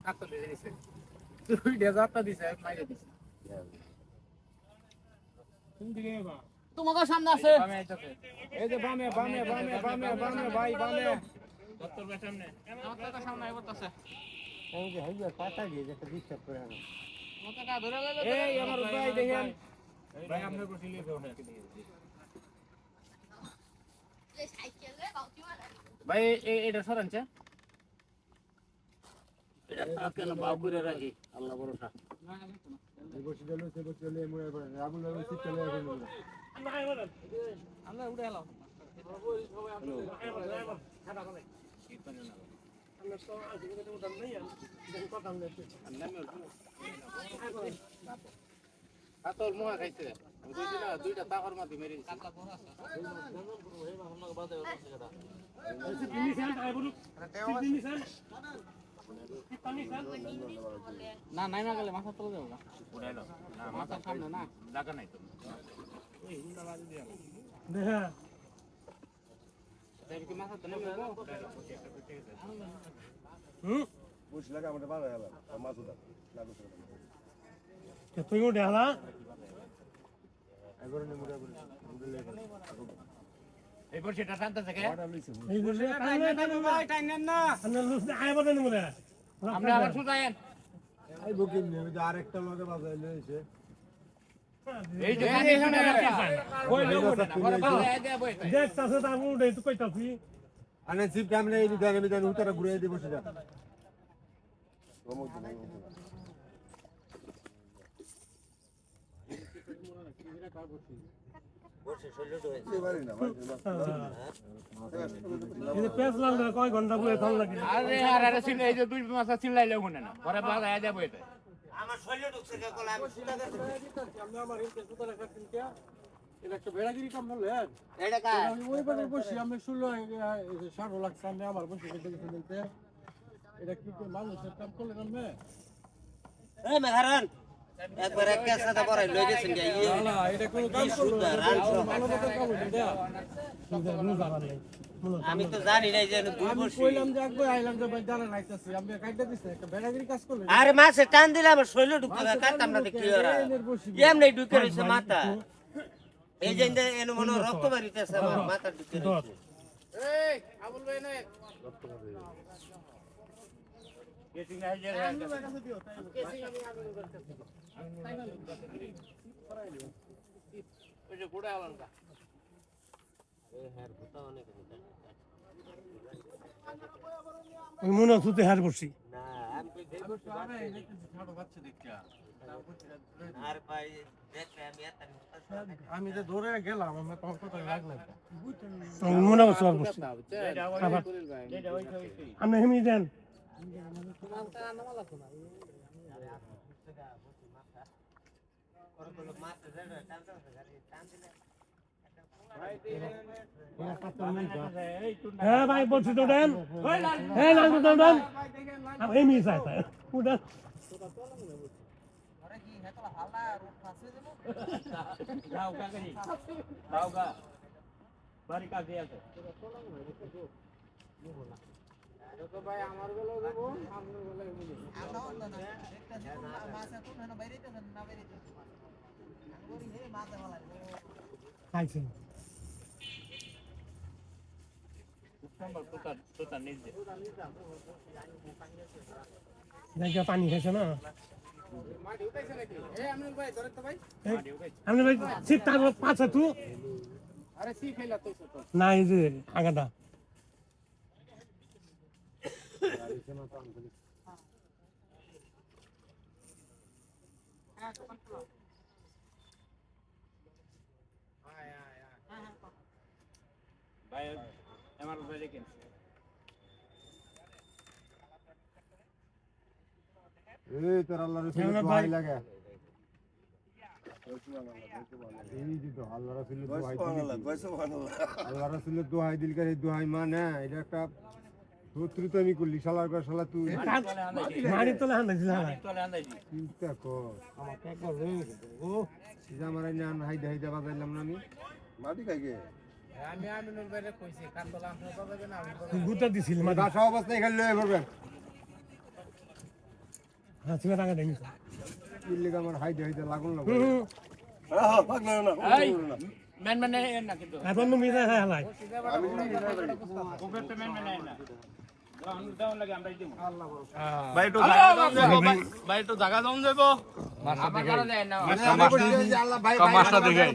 আত্মা দিয়ে দিছে দুইটা যাত্রা দিছে মাইরে দিছে কোন দিকে বা তোমার সামনে আছে বামে আইতাছে এই যে বামে বামে বামে বামে বামে ভাই বামে দত্তর ভাই সামনে আমার তো সামনে আইতাছে এই যে হইয়া পাতা দিয়ে একটা ডিস্টার্ব করে না মতটা ধরে লাগে এই আমার ভাই দেখেন ভাই আপনি বসে লিয়ে যাও এই সাইকেলে বাউটি মারা ভাই এটা সরানছে এটা কেন বাউ করে রাখি আল্লাহ ভরসা এই বসে গেল সে বসে গেলে মরে পড়ে আগুন লাগলে শীত চলে আসবে আমরা উড়ে এলাম তোর মোয়া খাইছে দুইটা তাকর মাটি মেরে না নাই না গেলে মাথা তুলে দেবো না উড়াইলো না মাথার সামনে না জায়গা নাই তো ওই হুন্ডা বাজি দিয়ে দেখা দেখি মাথা তুলে দেবো পুশ লাগা আমাদের ভালো হলো মাছুদা লাগু করে তুই উঠে হালা এগরে নে মুড়া করে এই বর্ষটা টানতে থাকে এই বসে টাইম না আমরা লুস আয় বলে নিমুরে আমরা আবার সুজায়েন এই বুকিং নে ওই আরেকটা লগে বাজাই লইছে এই যে এখানে বই লোক না পরে বলে দে বই দেখ তাছে তা উঠে তুই কইতাছি আনে সিপ ক্যামেরা এই দিকে আমি জানি উতারা ঘুরে দিয়ে বসে যা এই পেছ লাগলে কয় ঘন্টা বয়ে থাল লাগে আরে আরে সিন এই যে দুই মাসা চিল্লাইলে শুনে না পরে বাজায় দে বই আমার শরীরে ঢুকছে কে কলা আমি সুতা দেখছি আমরা আমার এই সুতা রাখা কিনকে এটা একটা বেড়াগিরি কাম বলে এটা কা আমি ওই পারে বসি আমি শুনলো 60 লাখ সামনে আমার বসে দেখতে দেখতে এটা কি মানুষের কাম করলে না এই মেঘারন একবার এক কেসা দা বড়াই লই গেছেন গে না এটা কোন কাম করলো মানবতার কাম এটা আমি তো জানি না যে দুই আমি বসি কইলাম যে একবার আইলাম যে দাঁড়া নাইতাছি আমি কাইটা দিছি একটা বেড়াগিরি কাজ করলে আরে মাছে টান দিলে আমার শরীরে ঢুকছে কাটতাম না দেখি ওরা এমনি ঢুকে রইছে মাথা এই যে এনে মনে রক্ত বাড়িতেছে আমার মাথা ঢুকে রইছে এই আবুল ভাই নে কেসিং আই যে কেসিং আমি আবুল করতেছি ওই যে গোড়া আলাদা এই হ্যার ভূতা অনেক ওই মনে সুতে হার বসি না আমি কই দেই বসি ছাড়ো বাচ্চা দেখা আর ভাই দেখলে আমি এত আমি যে ধরে গেলাম আমি তখন তো লাগলাম মনে বসে আর বসি আপনি হেমি দেন হ্যাঁ ভাই বলছি তো দেন হ্যাঁ লাল তো দেন হেমি চাই তাই উঠেন আরে কি হেতো হালা রূপ ফাসে দেব যাও কাকরি যাও গা বাড়ি কাজে আছে তো ভাই আমার বেলা দেব আপনার বেলা এমনি আমরা না না একটা মাছে কোন না বাইরেতে না বাইরেতে গরি হে মাছে বলা খাইছেন সম্বল তোতা নিজে জায়গা পানি খাইছে না মাটি উঠাইছে নাকি এই আমনুল ভাই ধরে তো ভাই মাটি উঠাইছে আপনি ভাই সিট তার পাঁচে তু আরে সি খেলা তো তো না এই যে আগাটা ভাই আমার ভাই দেখেন এই তোর আল্লাহর রাসূলের দোহাই লাগে এই যে তো আল্লাহর রাসূলের দোহাই আল্লাহর রাসূলের দোহাই দিল করে দোহাই মানে এটা একটা শত্রু তো আমি করলি শালার কর শালা তুই মারি তোলে হান্দাইছিল তোলে আন্দাজি চিন্তা কর আমার একবার হয়ে গেছে ও সিজা মারাই না হাইদা হাইদা বাজাইলাম না আমি মাটি খাইগে আমি আমনুল ভাইরে কইছি কান্দলা আমরা বাজাবে না আমি গুতা দিছিল মারি বাসা অবস্থায় খেললে করবেন হ্যাঁ সিঙ্গা টাকা দেন ইল্লিগা আমার হাইডে হাইডে লাগুন লাগবে এই মেন মেন না কিন্তু এখন তুমি মিছা হ্যাঁ লাই উপরে মেন মেন না ডাউন লাগে আমরা দিমু ভাই একটু জায়গা দাও যাবো ভাই একটু জায়গা দাও যাবো আমার কারণে না মাছটা দেখে